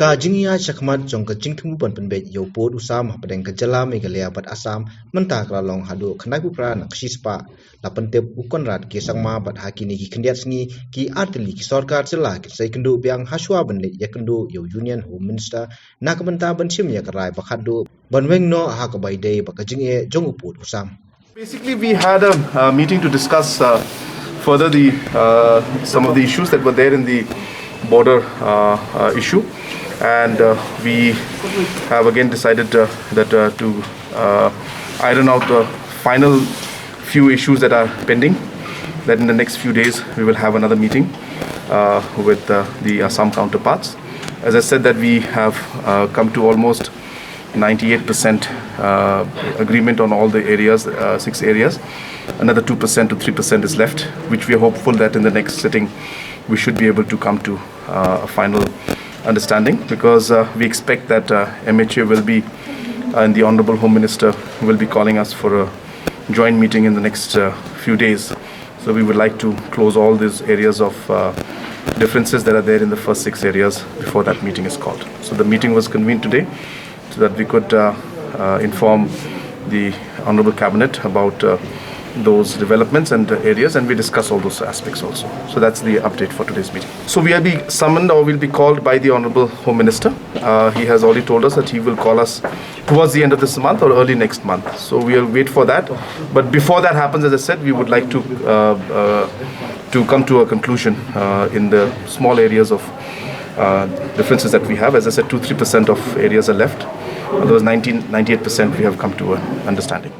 Ka jingya shakmat jong ka jingthmu ban pynbeit yo pod usam hapdeng ka jylla Meghalaya bat Assam menta kralong hadu khnai pupra na ksispa la pentep u Conrad ke sangma bat hakini ki khndiat sngi ki artili ki sarkar jylla ki sai kendu byang haswa ban le yakendu yo Union Home Minister na ka banta ban chim ya karai bakhadu ban weng no ha ka bai dei ba ka jingye jong u pod usam. Basically, we had a meeting to discuss further some of the issues that were there in the border issue, and we have again decided that to iron out the final few issues that are pending. That in the next few days we will have another meeting with the Assam counterparts. As I said, that we have come to almost 98% agreement on all the areas, 6 areas. Another 2% to 3% is left, which we are hopeful that in the next sitting we should be able to come to a final understanding, because we expect that MHA will be and the Honorable Home Minister will be calling us for a joint meeting in the next few days. So we would like to close all these areas of differences that are there in the first 6 areas before that meeting is called. So the meeting was convened today so that we could inform the Honorable Cabinet about those developments and areas, and we discuss all those aspects also. So that's the update for today's meeting. So we will be summoned or will be called by the Honorable Home Minister. He has already told us that he will call us towards the end of this month or early next month. So we will wait for that. But before that happens, as I said, we would like to come to a conclusion in the small areas of differences that we have. As I said, 2-3% of areas are left. Otherwise, 98% we have come to an understanding.